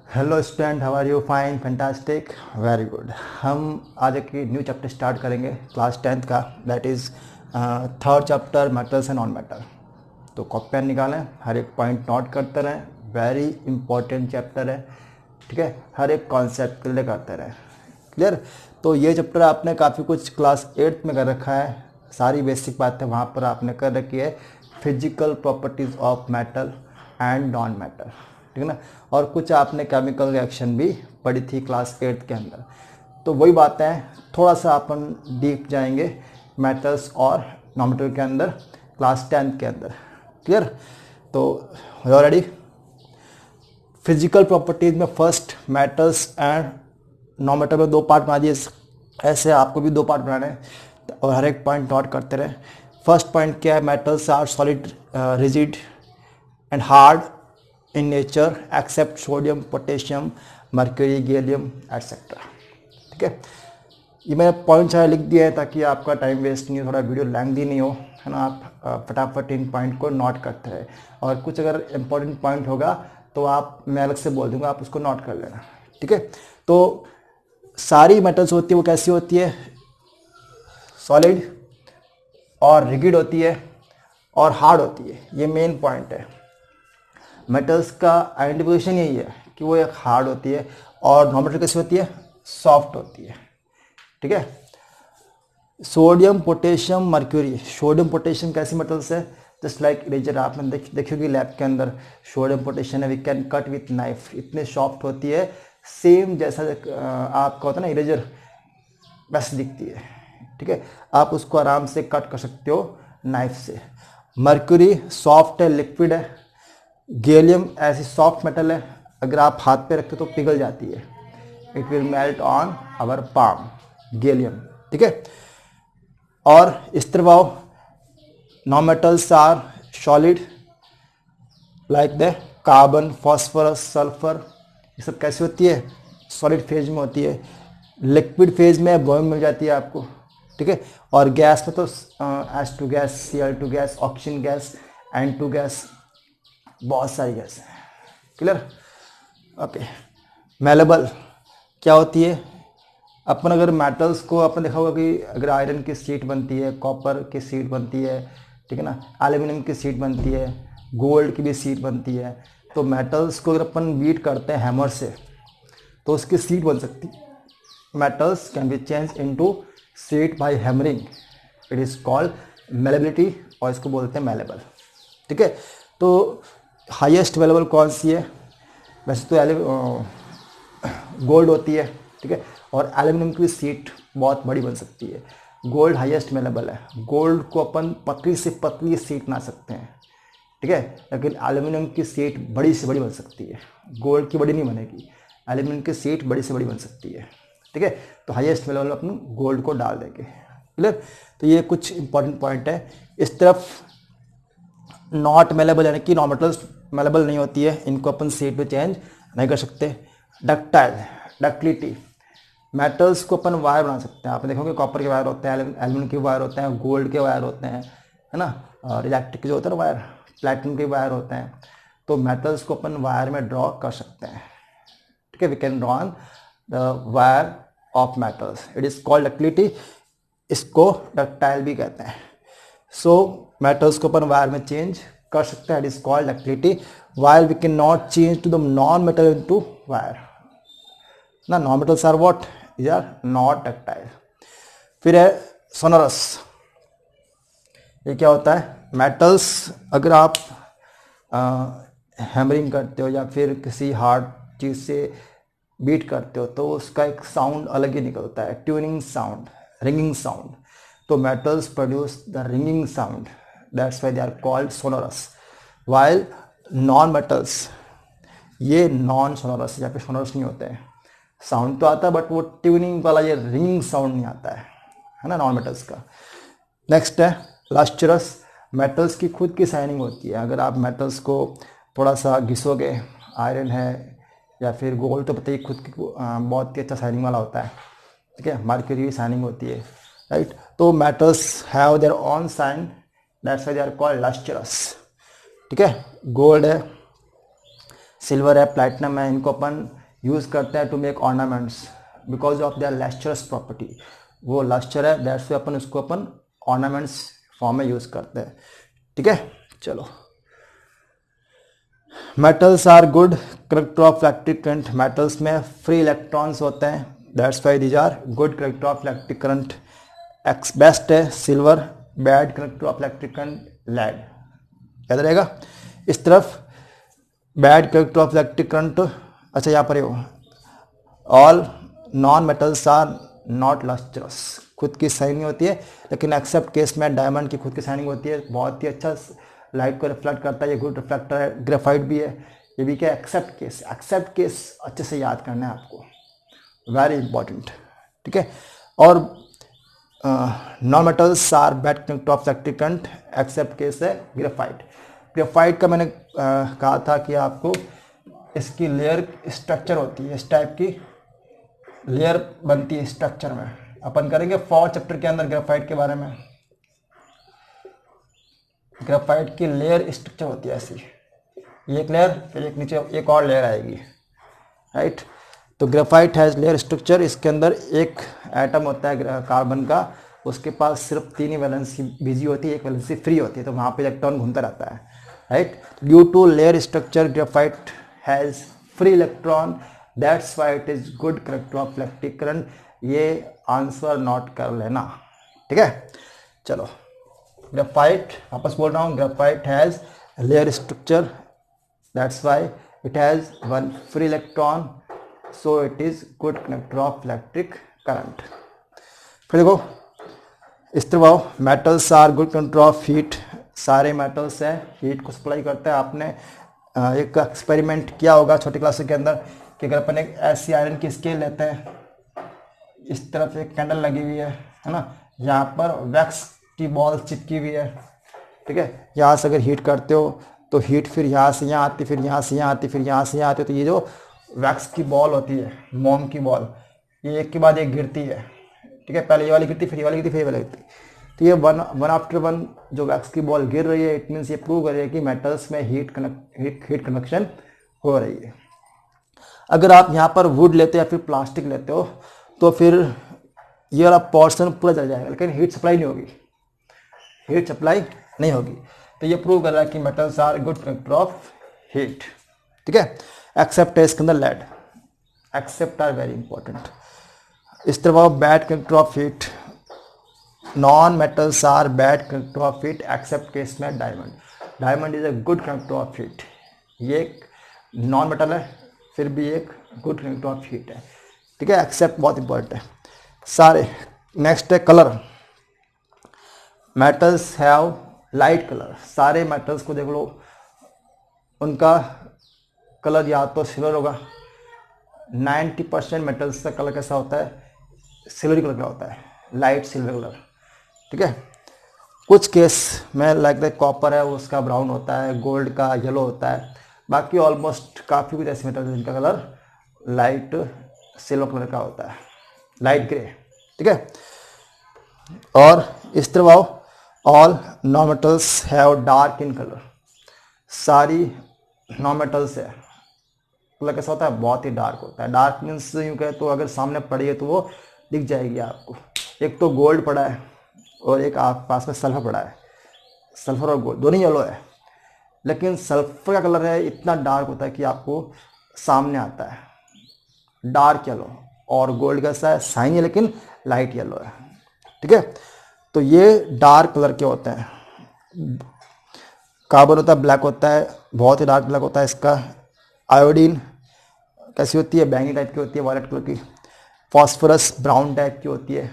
Hello student, how are you? Fine, fantastic, very good. हम आज एक न्यू चैप्टर स्टार्ट करेंगे क्लास 10th का, that is third chapter metals and non metal. तो copy pen निकालें, हर एक पॉइंट नोट करते रहें। वेरी इंपॉर्टेंट चैप्टर है, ठीक है। हर एक कॉन्सेप्ट क्लियर करते रहें। क्लियर? तो ये चैप्टर आपने काफ़ी कुछ क्लास 8th में कर रखा है, सारी बेसिक बातें वहाँ पर आपने कर रखी है। Physical properties of metal and non metal, ठीक है ना। और कुछ आपने केमिकल रिएक्शन भी पढ़ी थी क्लास 8th के अंदर। तो वही बातें हैं, थोड़ा सा अपन डीप जाएंगे मेटल्स और नॉन मेटल के अंदर क्लास 10th के अंदर। क्लियर? तो ऑलरेडी फिजिकल प्रॉपर्टीज में first metals and non metal में दो पार्ट बना दिए, ऐसे आपको भी दो पार्ट बनाने हैं और हर एक पॉइंट नोट करते रहे। फर्स्ट पॉइंट क्या है? Metals are solid, rigid and hard in nature except sodium, potassium, mercury, gallium etcetera. ठीक है, ये मैंने पॉइंट सारे लिख दिया है ताकि आपका टाइम वेस्ट नहीं हो, थोड़ा वीडियो लेंथी नहीं हो, है ना। आप फटाफट इन पॉइंट को नोट करते रहे और कुछ अगर इम्पोर्टेंट पॉइंट होगा तो आप, मैं अलग से बोल दूंगा, आप उसको नोट कर लेना। ठीक है, तो सारी मेटल्स होती है वो कैसी होती है? सॉलिड और रिगिड होती है और हार्ड होती है। ये मेन पॉइंट है। मेटल्स का आइडेंटिफिकेशन यही है कि वो एक हार्ड होती है और नॉन मेटल कैसी होती है? सॉफ्ट होती है। ठीक है, sodium, potassium, mercury. Sodium potassium कैसी मेटल्स है? जस्ट लाइक इरेजर, आपने देखी होगी लैब के अंदर सोडियम पोटेशियम है, we can cut with knife, इतने सॉफ्ट होती है, सेम जैसा आपका होता है ना इरेजर, वैसे दिखती है। ठीक है, आप उसको आराम से कट कर सकते हो नाइफ से। मर्क्यूरी सॉफ्ट है, लिक्विड है। गैलियम ऐसी सॉफ्ट मेटल है, अगर आप हाथ पे रखते तो पिघल जाती है, it will melt on our palm, gallium. ठीक है, और स्थिरभाव, non metals are solid like the carbon, phosphorus, sulphur, ये सब कैसी होती है? सॉलिड फेज में होती है। लिक्विड फेज में ब्रोमीन मिल जाती है आपको। ठीक है, और गैस में तो H2 gas, Cl2 gas, oxygen gas, N2 gas, बहुत सारी गैस हैं। क्लियर? ओके। मेलेबल क्या होती है? अपन अगर मेटल्स को, अपन देखा होगा कि अगर आयरन की शीट बनती है, कॉपर की शीट बनती है, ठीक है ना, एल्यूमिनियम की शीट बनती है, गोल्ड की भी शीट बनती है। तो मेटल्स को अगर अपन बीट करते हैं हैमर से तो उसकी शीट बन सकती है। Metals can be change into sheet by hammering, it is called malleability, और इसको बोलते हैं मेलेबल। ठीक है, तो हाईएस्ट अवेलेबल कौन सी है? वैसे तो गोल्ड होती है, ठीक है, और एल्यूमिनियम की सीट बहुत बड़ी बन सकती है। गोल्ड हाईएस्ट अवेलेबल है। गोल्ड को अपन पतली से पतली सीट बना सकते हैं, ठीक है, लेकिन एल्यूमिनियम की सीट बड़ी से बड़ी बन सकती है। गोल्ड की बड़ी नहीं बनेगी, एल्यूमिनियम की सीट बड़ी से बड़ी बन सकती है। ठीक है, तो हाईएस्ट अवेलेबल अपन गोल्ड को डाल देंगे। क्लियर? तो ये कुछ इंपॉर्टेंट पॉइंट है। इस तरफ नॉट मेलेबल, यानी कि नॉन मेटल्स मेलेबल नहीं होती है, इनको अपन सीट पे चेंज नहीं कर सकते। डक्टाइल, डक्टिलिटी, मेटल्स को अपन वायर बना सकते हैं। आपने देखोगे कॉपर के वायर होते हैं, एल्यूमिनियम के वायर होते हैं, गोल्ड के वायर होते हैं, है ना, और इलेक्ट्रिक के जो होते हैं ना वायर, प्लेटिनम के वायर होते हैं। तो मेटल्स को अपन वायर में ड्रॉ कर सकते हैं। ठीक है, we can draw on the wire of metals, it is called ductility, इसको डक्टाइल भी कहते हैं। सो मेटल्स को अपन वायर में चेंज कर सकते हैं, it is called ductility, wire we can not change to the non metal into wire ना। Non metals are what? These are not ductile. फिर है सोनरस। ये क्या होता है? मेटल्स अगर आप हैमरिंग करते हो या फिर किसी हार्ड चीज़ से बीट करते हो तो उसका एक साउंड अलग ही निकलता है, ट्यूनिंग साउंड, रिंगिंग साउंड। तो metals produce the ringing sound, that's why they are called sonorous. While non metals, ये नॉन सोनोरस या फिर सोनोरस नहीं होते हैं। साउंड तो आता है बट वो ट्यूनिंग वाला, ये रिंगिंग साउंड नहीं आता है ना, नॉन मेटल्स का। नेक्स्ट है लस्ट्रस। मेटल्स की खुद की शाइनिंग होती है। अगर आप मेटल्स को थोड़ा सा घिसोगे, आयरन है या फिर गोल्ड, तो बताइए खुद की बहुत ही अच्छा शाइनिंग वाला होता है। ठीक है, मर्क्यूरी की शाइनिंग होती है, राइट। तो metals have their own shine, that's why they are called lustrous. ठीक है, गोल्ड है, सिल्वर है, प्लैटिनम है, इनको अपन यूज़ करते हैं to make ornaments because of their lustrous property. वो लस्टर है, दैट्स वे अपन उसको अपन ऑर्नामेंट्स फॉर्म में यूज़ करते हैं। ठीक है, चलो। Metals are good conductor of electric current. Metals में फ्री इलेक्ट्रॉन्स होते हैं, that's why these are good conductor of electric current. एक्स बेस्ट है silver, bad conductor of electric current lead. याद रहेगा। इस तरफ bad conductor of electric current, अच्छा यहाँ पर all non metals are not lustrous, खुद की शाइनिंग होती है, लेकिन एक्सेप्ट केस में डायमंड की खुद की शाइनिंग होती है, बहुत ही अच्छा लाइट को रिफ्लेक्ट करता है, ये गुड रिफ्लेक्टर है। ग्रेफाइट भी है, ये भी क्या, एक्सेप्ट केस। एक्सेप्ट केस अच्छे से याद करना है आपको, वेरी इंपॉर्टेंट। ठीक है, और non metals are bad conductor of electric current, except case है ग्रेफाइट। ग्रेफाइट का मैंने कहा था कि आपको इसकी लेयर स्ट्रक्चर होती है, इस टाइप की लेयर बनती है स्ट्रक्चर में। अपन करेंगे 4 चैप्टर के अंदर ग्रेफाइट के बारे में। ग्रेफाइट की लेयर स्ट्रक्चर होती है ऐसी, एक लेयर फिर एक नीचे एक और लेयर आएगी, राइट। तो ग्रेफाइट हैज़ लेयर स्ट्रक्चर। इसके अंदर एक एटम होता है कार्बन का, उसके पास सिर्फ 3 ही वैलेंसी बिजी होती है, एक वैलेंसी फ्री होती है, तो वहाँ पे इलेक्ट्रॉन घूमता रहता है, right. Due to layer structure graphite has free electron, that's why it is good conductor of electric current. ये आंसर नोट कर लेना, ठीक है। चलो, ग्रेफाइट वापस बोल रहा हूँ, graphite has layer structure, that's why it has 1 free electron, so it is good conductor of electric current. फिर देखो इस तरह metals are good conductor of heat. सारे मेटल्स हैं, हीट को सप्लाई करते हैं। आपने एक एक्सपेरिमेंट किया होगा छोटी क्लास के अंदर कि अगर अपन एक ऐसी आयरन की स्केल लेते हैं, इस तरफ एक कैंडल लगी हुई है ना, यहाँ पर वैक्स की बॉल चिपकी हुई है, ठीक है। यहाँ से अगर हीट करते हो तो हीट फिर यहाँ से यहाँ आती, फिर यहाँ से यहाँ आती, फिर यहाँ से यहाँ आती, तो ये जो वैक्स की बॉल होती है, मोम की बॉल, ये एक के बाद एक गिरती है, ठीक है। पहले ये वाली गिरती, फिर ये वाली गिरती, फिर ये वाली गिरती, तो ये वन आफ्टर वन जो वैक्स की बॉल गिर रही है, इट मीन्स ये प्रूव कर रही है कि मेटल्स में हीट कंडक्शन हो रही है। अगर आप यहाँ पर वुड लेते हो या फिर प्लास्टिक लेते हो तो फिर ये वाला पोर्शन पूरा जल जाएगा, लेकिन हीट सप्लाई नहीं होगी, हीट सप्लाई नहीं होगी। तो ये प्रूव कर रहा है कि metals are good conductor of heat, ठीक है। एक्सेप्ट है इसके अंदर lead, except are very important. इस तरह bad conductor of heat, non metals are bad conductor of heat except case में diamond. Diamond is a good conductor of heat. ये एक नॉन मेटल है, फिर भी एक गुड कंडक्टर ऑफ हीट है, ठीक है। एक्सेप्ट बहुत इंपॉर्टेंट है सारे। नेक्स्ट है colour. Metals have light colour. सारे मेटल्स को देख लो, उनका कलर या तो सिल्वर होगा। 90% मेटल्स का कलर कैसा होता है, सिल्वरी कलर का होता है, लाइट सिल्वर कलर, ठीक है। कुछ केस में लाइक कॉपर है, उसका ब्राउन होता है, गोल्ड का येलो होता है। बाकी ऑलमोस्ट काफ़ी कुछ ऐसे मेटल जिनका कलर लाइट सिल्वर कलर का होता है, लाइट ग्रे, ठीक है। और इस तरह all non metals have dark in colour. सारी नॉन मेटल्स है कलर कैसा होता है, बहुत ही डार्क होता है। डार्क मीन्स यूँ कहे तो अगर सामने पड़ी है तो वो दिख जाएगी आपको। एक तो गोल्ड पड़ा है और एक आप पास में सल्फर पड़ा है। सल्फर और गोल्ड दोनों येलो है, लेकिन सल्फर का कलर है इतना डार्क होता है कि आपको सामने आता है, डार्क येलो। और गोल्ड कैसा है, शाइनी है लेकिन लाइट येलो है, ठीक है। तो ये डार्क कलर के होते हैं। कार्बन होता है ब्लैक होता है, बहुत ही डार्क ब्लैक होता है इसका। आयोडीन कैसी होती है, बैंगनी टाइप की होती है, वायलेट कलर की। फॉस्फोरस ब्राउन टाइप की होती है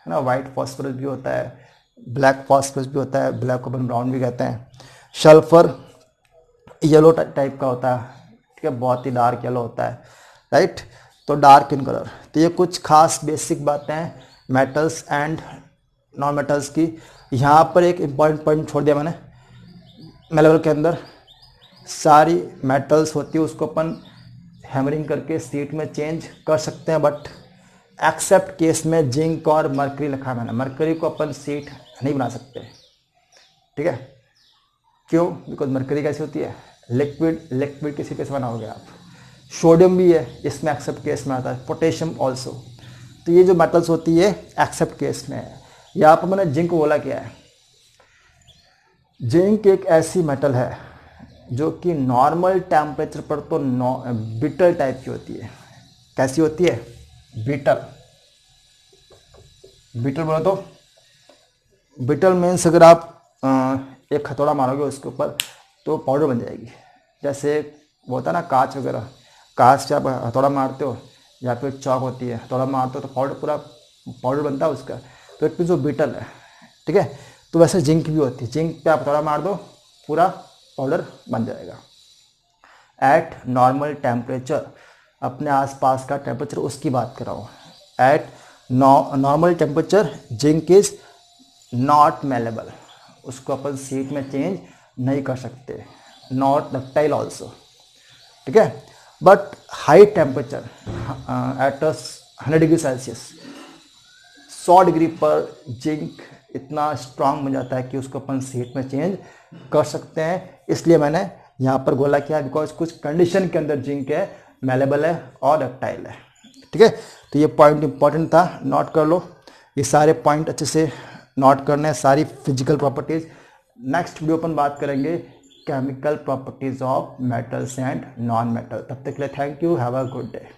ना। वाइट फॉस्फोरस भी होता है, ब्लैक फॉस्फोरस भी होता है, ब्लैक को अपन ब्राउन भी कहते हैं। सल्फर येलो टाइप का होता है, ठीक है, बहुत ही डार्क येलो होता है, राइट। तो डार्क इन कलर। तो ये कुछ खास बेसिक बातें हैं मेटल्स एंड नॉन मेटल्स की। यहाँ पर एक इम्पॉर्टेंट पॉइंट छोड़ दिया मैंने लेवल के अंदर। सारी मेटल्स होती है उसको अपन हैमरिंग करके सीट में चेंज कर सकते हैं, बट एक्सेप्ट केस में जिंक और मरकरी लिखा मैंने। मरकरी को अपन सीट नहीं बना सकते, ठीक है। क्यों? बिकॉज मरकरी कैसी होती है, लिक्विड। लिक्विड की सीट कैसे बनाओगे आप, सोडियम भी है, इसमें एक्सेप्ट केस में आता है, पोटेशियम ऑल्सो। तो ये जो मेटल्स होती है एक्सेप्ट केस में है। यहाँ पर मैंने जिंक बोला क्या है, जिंक एक ऐसी मेटल है जो कि नॉर्मल टेम्परेचर पर तो बिटल टाइप की होती है। कैसी होती है? बिटल। बिटल बोला तो बिटल मीन्स अगर आप एक हथौड़ा मारोगे उसके ऊपर तो पाउडर बन जाएगी। जैसे वो होता है ना कांच वगैरह, कांच से आप हथौड़ा मारते हो या फिर चौक होती है, हथौड़ा मारते हो तो पाउडर पूरा पाउडर बनता है उसका, तो एक जो बिटल है, ठीक है। तो वैसे जिंक भी होती है, जिंक पे आप हथौड़ा मार दो पूरा पाउडर बन जाएगा। एट नॉर्मल टेम्परेचर, अपने आसपास का टेम्परेचर उसकी बात कर रहा हूँ। Eight normal temperature zinc is not malleable, उसको अपन हीट में चेंज नहीं कर सकते, नॉट डक्टाइल ऑल्सो, ठीक है। But high temperature at 100 degree Celsius, 100 degree पर जिंक इतना स्ट्रांग बन जाता है कि उसको अपन हीट में चेंज कर सकते हैं। इसलिए मैंने यहाँ पर बोला क्या, बिकॉज कुछ कंडीशन के अंदर जिंक है मेलेबल है और डक्टाइल है, ठीक है। तो ये पॉइंट इंपॉर्टेंट था, नोट कर लो। ये सारे पॉइंट अच्छे से नोट करने हैं, सारी फिजिकल प्रॉपर्टीज। नेक्स्ट वीडियो अपन बात करेंगे chemical properties of metals and non metal. तब तक के लिए thank you, have a good day.